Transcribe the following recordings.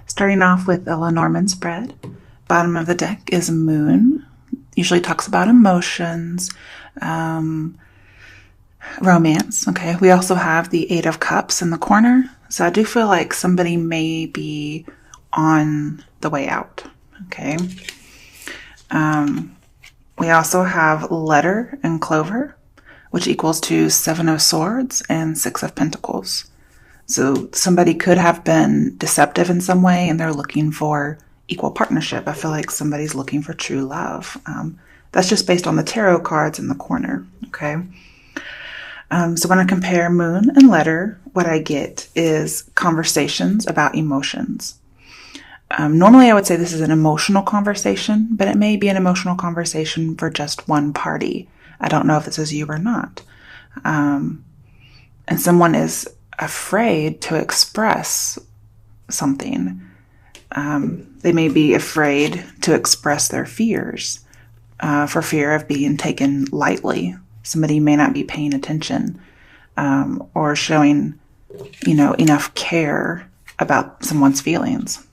Starting off with a Lenormand spread. Bottom of the deck is Moon. Usually talks about emotions, romance. Okay, we also have the Eight of Cups in the corner. So I do feel like somebody may be on the way out. Okay. We also have Letter and Clover, which equals to Seven of Swords and Six of Pentacles. So somebody could have been deceptive in some way and they're looking for equal partnership. I feel like somebody's looking for true love. That's just based on the tarot cards in the corner. Okay. So when I compare Moon and Letter, what I get is conversations about emotions. Normally I would say this is an emotional conversation, but it may be an emotional conversation for just one party. I don't know if this is you or not. And someone is afraid to express something. They may be afraid to express their fears for fear of being taken lightly. Somebody may not be paying attention or showing, enough care about someone's feelings.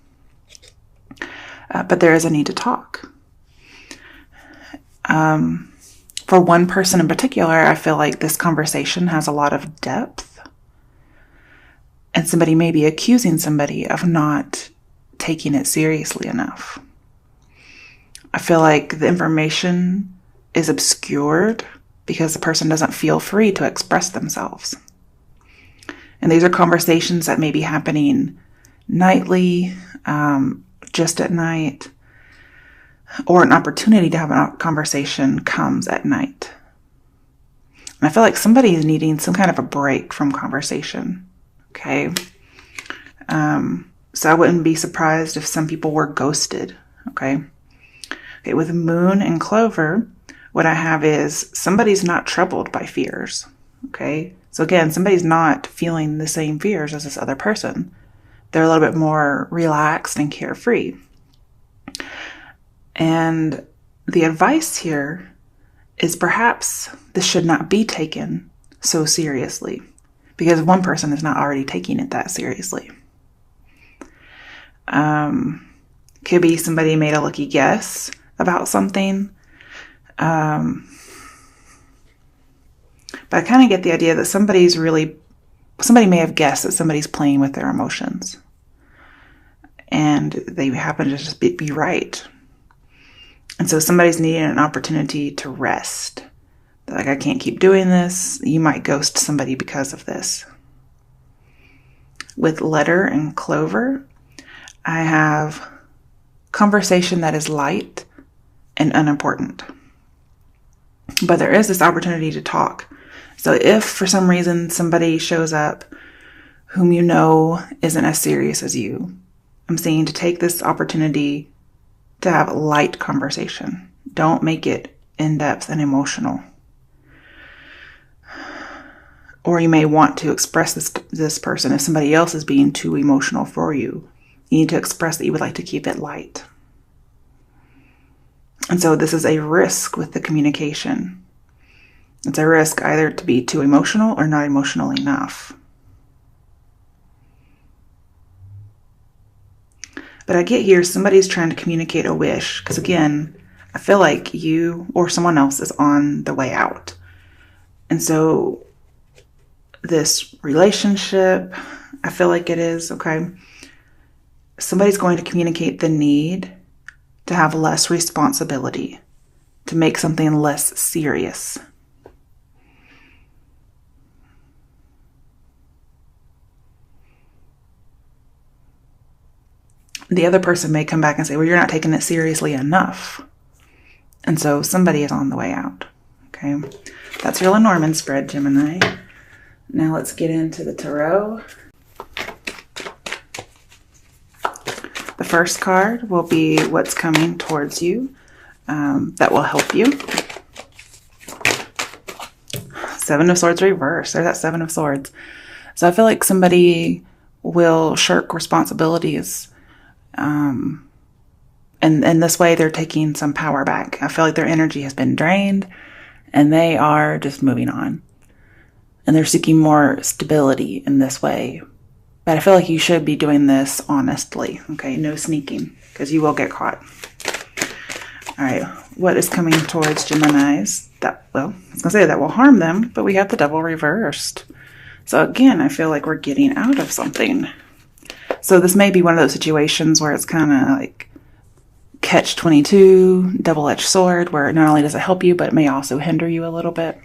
But there is a need to talk. For one person in particular, I feel like this conversation has a lot of depth. And somebody may be accusing somebody of not taking it seriously enough. I feel like the information is obscured because the person doesn't feel free to express themselves. And these are conversations that may be happening nightly, just at night, or an opportunity to have a conversation comes at night. And I feel like somebody is needing some kind of a break from conversation. Okay. So I wouldn't be surprised if some people were ghosted. Okay. Okay. With Moon and Clover, what I have is somebody's not troubled by fears. Okay. So again, somebody's not feeling the same fears as this other person. They're a little bit more relaxed and carefree. And the advice here is perhaps this should not be taken so seriously because one person is not already taking it that seriously. Could be somebody made a lucky guess about something. But I kind of get the idea that somebody may have guessed that somebody's playing with their emotions. And they happen to just be right. And so somebody's needing an opportunity to rest. They're like, I can't keep doing this. You might ghost somebody because of this. With Letter and Clover, I have conversation that is light and unimportant. But there is this opportunity to talk. So if for some reason somebody shows up whom you know isn't as serious as you, I'm saying to take this opportunity to have light conversation. Don't make it in-depth and emotional. Or you may want to express this person if somebody else is being too emotional for you. You need to express that you would like to keep it light. And so this is a risk with the communication. It's a risk either to be too emotional or not emotional enough. But I get here, somebody's trying to communicate a wish. Because again, I feel like you or someone else is on the way out. And so this relationship, I feel like it is, okay? Somebody's going to communicate the need to have less responsibility, to make something less serious. The other person may come back and say, well, you're not taking it seriously enough. And so somebody is on the way out. Okay. That's your Lenormand spread, Gemini. Now let's get into the tarot. The first card will be what's coming towards you that will help you. Seven of Swords reverse. There's that Seven of Swords. So I feel like somebody will shirk responsibilities. And this way they're taking some power back. I feel like their energy has been drained and they are just moving on. And they're seeking more stability in this way But I feel like you should be doing this honestly, okay? No sneaking, because you will get caught. All right, what is coming towards Geminis? That, well, I was going to say that will harm them, but we have the Devil reversed. So again, I feel like we're getting out of something. So this may be one of those situations where it's kind of like catch-22, double-edged sword, where not only does it help you, but it may also hinder you a little bit.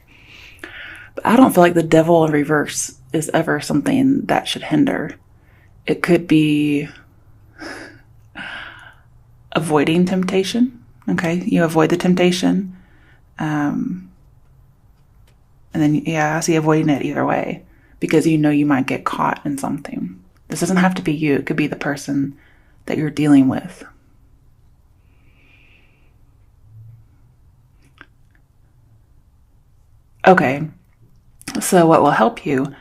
But I don't feel like the Devil in reverse is ever something that should hinder. It could be avoiding temptation. Okay, you avoid the temptation. And then, yeah, I see avoiding it either way, because you know you might get caught in something. This doesn't have to be you. It could be the person that you're dealing with. Okay, so what will help you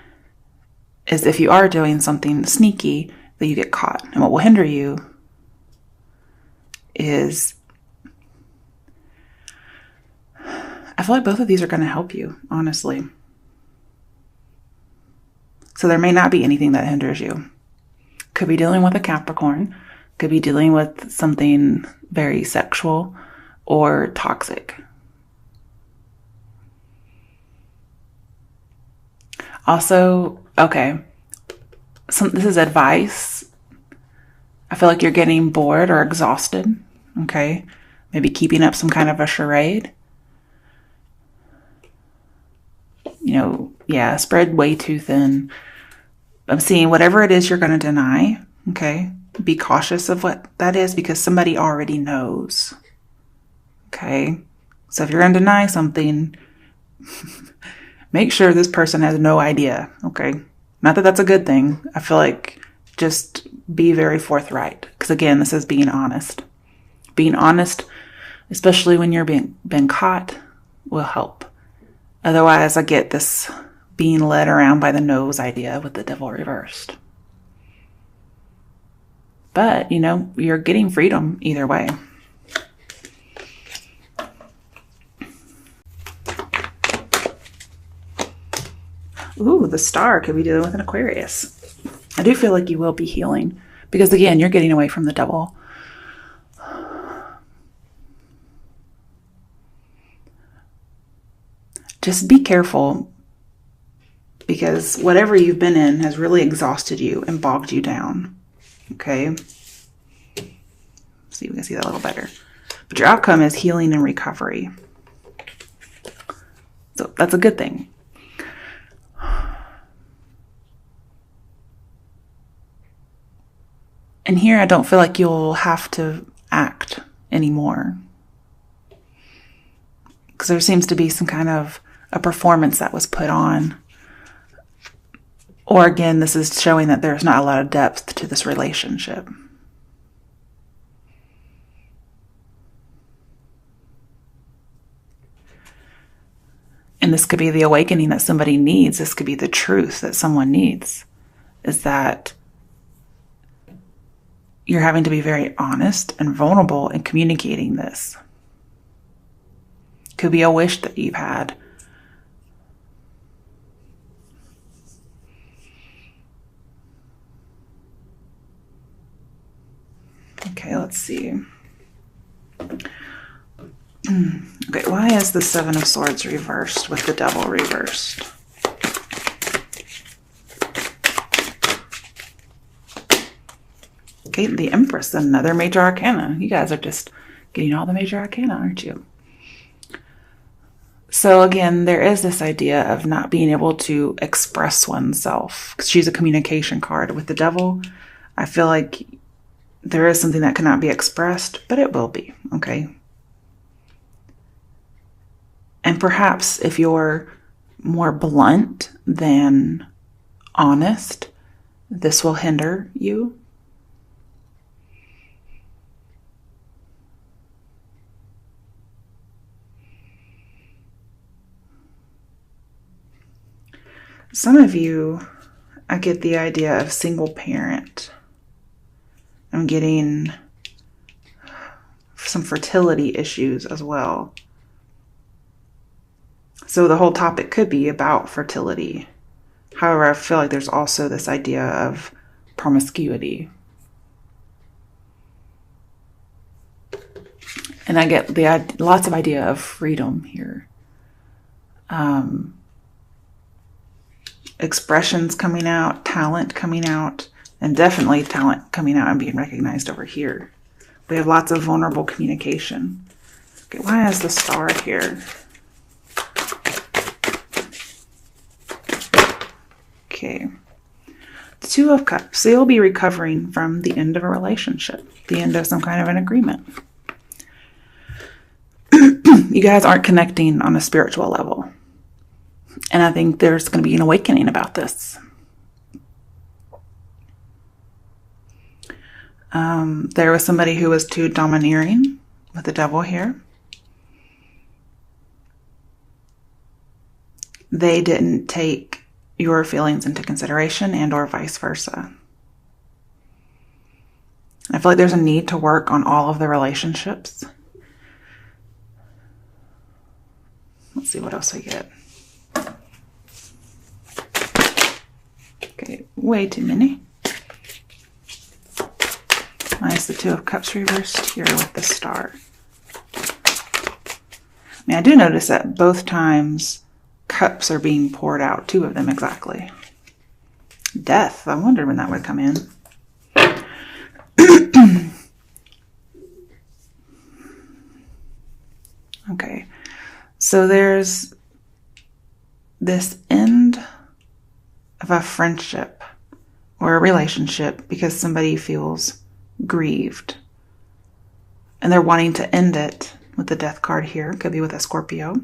is if you are doing something sneaky, that you get caught. And what will hinder you is, I feel like both of these are going to help you, honestly. So there may not be anything that hinders you. Could be dealing with a Capricorn, could be dealing with something very sexual or toxic. Also, okay, this is advice. I feel like you're getting bored or exhausted, okay? Maybe keeping up some kind of a charade. You know, yeah, spread way too thin. I'm seeing whatever it is you're going to deny, okay? Be cautious of what that is, because somebody already knows, okay? So if you're going to deny something, make sure this person has no idea, okay? Not that that's a good thing. I feel like just be very forthright, because again, this is being honest. Being honest, especially when you're been caught, will help. Otherwise, I get this being led around by the nose idea with the Devil reversed. But, you know, you're getting freedom either way. Ooh, the Star could be dealing with an Aquarius. I do feel like you will be healing, because again, you're getting away from the Devil. Just be careful, because whatever you've been in has really exhausted you and bogged you down. Okay? See, we can see that a little better. But your outcome is healing and recovery. So that's a good thing. And here, I don't feel like you'll have to act anymore, because there seems to be some kind of a performance that was put on. Or again, this is showing that there's not a lot of depth to this relationship. And this could be the awakening that somebody needs. This could be the truth that someone needs, is that you're having to be very honest and vulnerable in communicating this. Could be a wish that you've had. Okay, let's see. Okay, why is the Seven of Swords reversed with the Devil reversed? Okay, the Empress, another major arcana. You guys are just getting all the major arcana, aren't you? So again, there is this idea of not being able to express oneself, because she's a communication card. With the Devil, I feel like there is something that cannot be expressed, but it will be, okay? And perhaps if you're more blunt than honest, this will hinder you. Some of you, I get the idea of single parent. I'm getting some fertility issues as well. So the whole topic could be about fertility. However, I feel like there's also this idea of promiscuity. And I get lots of idea of freedom here. Expressions coming out, talent coming out, and definitely talent coming out and being recognized over here. We have lots of vulnerable communication. Okay, why is the star here? Okay. Two of Cups. So you'll be recovering from the end of a relationship, the end of some kind of an agreement. You guys aren't connecting on a spiritual level. And I think there's going to be an awakening about this. There was somebody who was too domineering with the Devil here. They didn't take your feelings into consideration, and or vice versa. I feel like there's a need to work on all of the relationships. Let's see what else we get. Okay, way too many. Minus the Two of Cups reversed here with the star. I mean, I do notice that both times cups are being poured out. Two of them exactly. Death. I wondered when that would come in. Okay. So there's this end of a friendship or a relationship because somebody feels grieved. And they're wanting to end it with the Death card here. Could be with a Scorpio.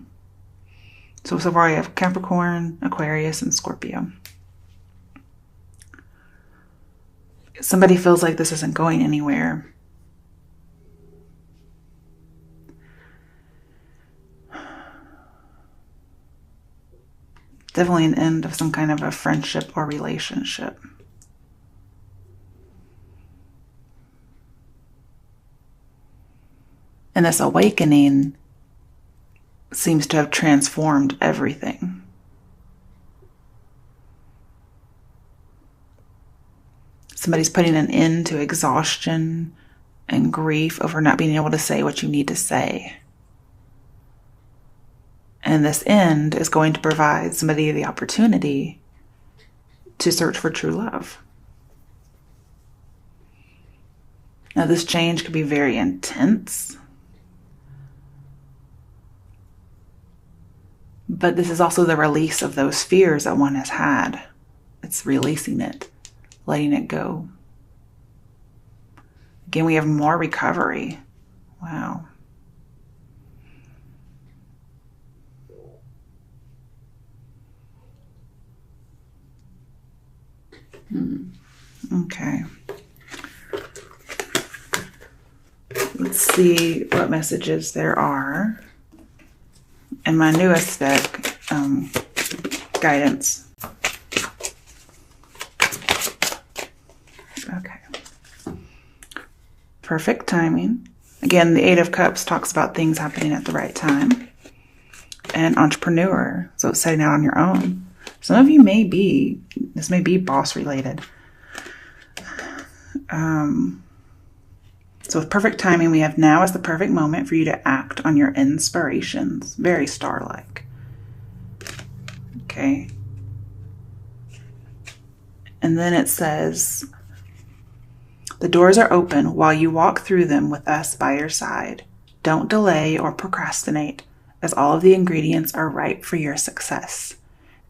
So far I have Capricorn, Aquarius, and Scorpio. Somebody feels like this isn't going anywhere. Definitely an end of some kind of a friendship or relationship. And this awakening seems to have transformed everything. Somebody's putting an end to exhaustion and grief over not being able to say what you need to say. And this end is going to provide somebody the opportunity to search for true love. Now, this change could be very intense. But this is also the release of those fears that one has had. It's releasing it, letting it go. Again, we have more recovery. Wow. Okay. Let's see what messages there are. And my newest deck, guidance. Okay. Perfect timing. Again, the Eight of Cups talks about things happening at the right time. And entrepreneur, so it's setting out on your own. Some of you this may be boss related. So with perfect timing, we have now is the perfect moment for you to act on your inspirations. Very star-like. Okay. And then it says, the doors are open while you walk through them with us by your side. Don't delay or procrastinate, as all of the ingredients are ripe for your success.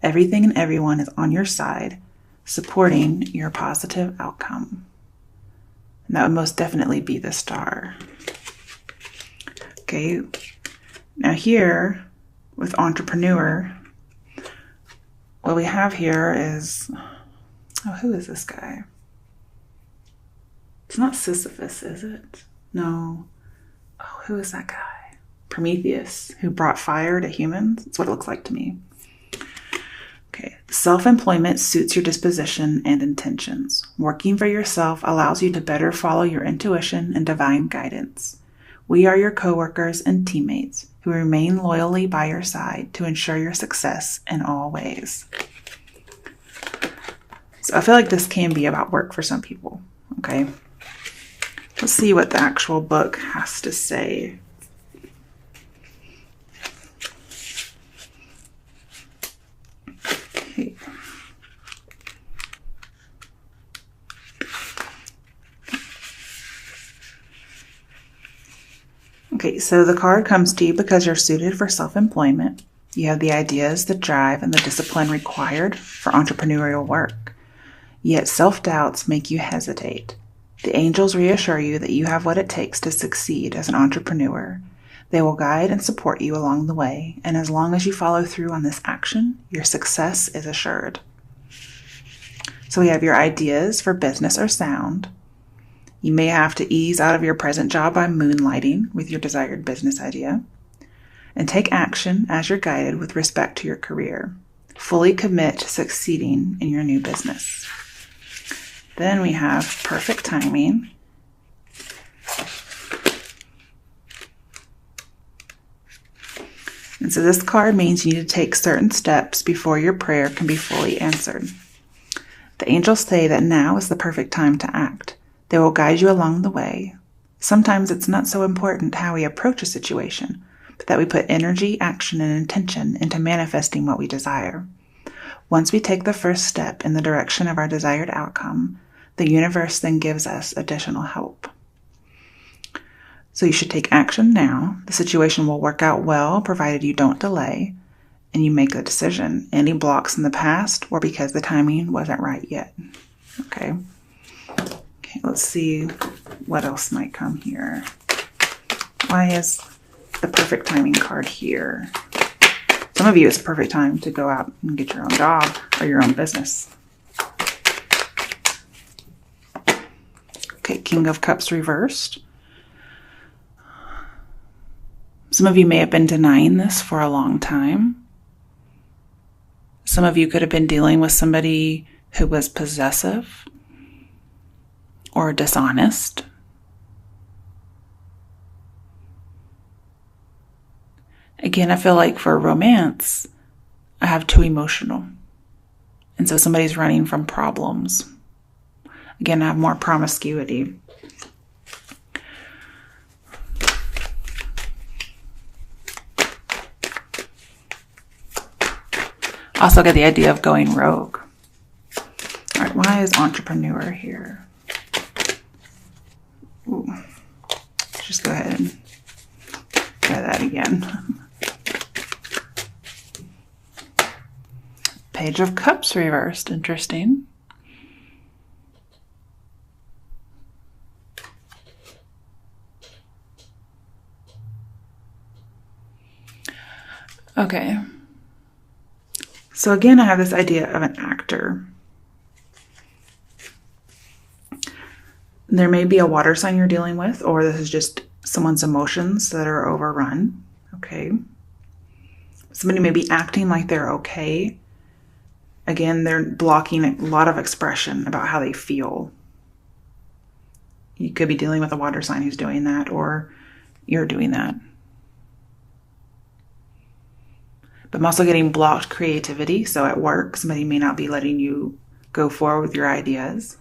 Everything and everyone is on your side, supporting your positive outcome. And that would most definitely be the star. Okay. Now here, with entrepreneur, what we have here is, oh, who is this guy? It's not Sisyphus, is it? No. Oh, who is that guy? Prometheus, who brought fire to humans. That's what it looks like to me. Okay. Self-employment suits your disposition and intentions. Working for yourself allows you to better follow your intuition and divine guidance. We are your coworkers and teammates who remain loyally by your side to ensure your success in all ways. So I feel like this can be about work for some people. Okay. Let's see what the actual book has to say. Okay. Okay, so the card comes to you because you're suited for self-employment. You have the ideas, the drive, and the discipline required for entrepreneurial work. Yet self-doubts make you hesitate. The angels reassure you that you have what it takes to succeed as an entrepreneur. They will guide and support you along the way, and as long as you follow through on this action, your success is assured. So we have your ideas for business or sound. You may have to ease out of your present job by moonlighting with your desired business idea, and take action as you're guided with respect to your career. Fully commit to succeeding in your new business. Then we have perfect timing. And so this card means you need to take certain steps before your prayer can be fully answered. The angels say that now is the perfect time to act. They will guide you along the way. Sometimes it's not so important how we approach a situation, but that we put energy, action, and intention into manifesting what we desire. Once we take the first step in the direction of our desired outcome, the universe then gives us additional help. So you should take action now. The situation will work out well, provided you don't delay, and you make the decision. Any blocks in the past were because the timing wasn't right yet. Okay. Okay, let's see what else might come here. Why is the perfect timing card here? Some of you, it's the perfect time to go out and get your own job or your own business. Okay, King of Cups reversed. Some of you may have been denying this for a long time. Some of you could have been dealing with somebody who was possessive or dishonest. Again, I feel like for romance, I have too emotional. And so somebody's running from problems. Again, I have more promiscuity. Also get the idea of going rogue. All right, why is entrepreneur here? Ooh. Let's just go ahead and try that again. Page of Cups reversed. Interesting. Okay. So again, I have this idea of an actor. There may be a water sign you're dealing with, or this is just someone's emotions that are overrun. Okay. Somebody may be acting like they're okay. Again, they're blocking a lot of expression about how they feel. You could be dealing with a water sign who's doing that, or you're doing that. But I'm also getting blocked creativity. So at work, somebody may not be letting you go forward with your ideas.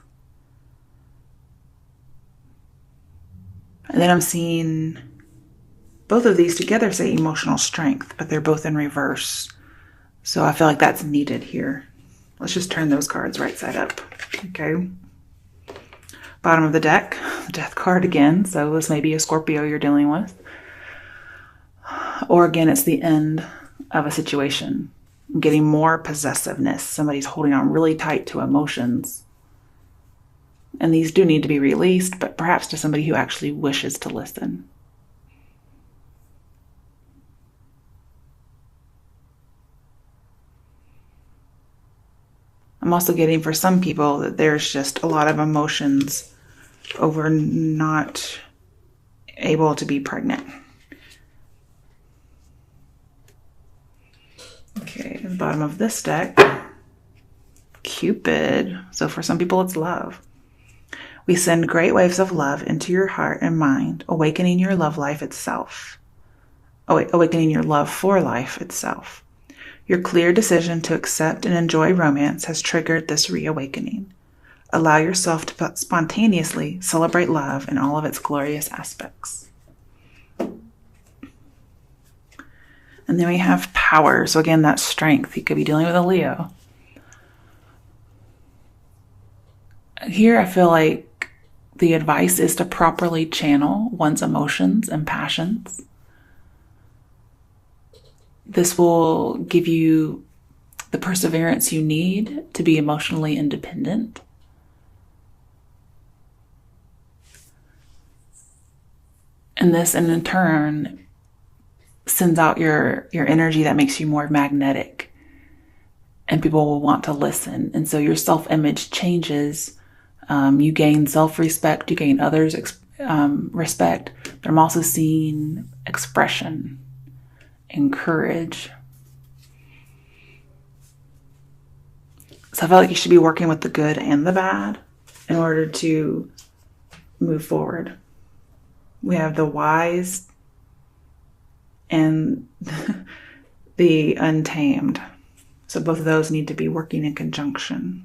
And then I'm seeing both of these together say emotional strength, but they're both in reverse. So I feel like that's needed here. Let's just turn those cards right side up. Okay. Bottom of the deck, the death card again. So this may be a Scorpio you're dealing with. Or again, it's the end of a situation. I'm getting more possessiveness. Somebody's holding on really tight to emotions. And these do need to be released, but perhaps to somebody who actually wishes to listen. I'm also getting for some people that there's just a lot of emotions over not able to be pregnant. Okay, at the bottom of this deck, Cupid. So for some people, it's love. We send great waves of love into your heart and mind, awakening your love life itself. Awakening your love for life itself. Your clear decision to accept and enjoy romance has triggered this reawakening. Allow yourself to spontaneously celebrate love in all of its glorious aspects. And then we have power. So again, that's strength. You could be dealing with a Leo. Here I feel like the advice is to properly channel one's emotions and passions. This will give you the perseverance you need to be emotionally independent. And this, in turn, sends out your energy that makes you more magnetic. And people will want to listen. And so your self-image changes. You gain self-respect. You gain others' respect. But I'm also seeing expression and courage. So I feel like you should be working with the good and the bad in order to move forward. We have the wise and the untamed. So both of those need to be working in conjunction.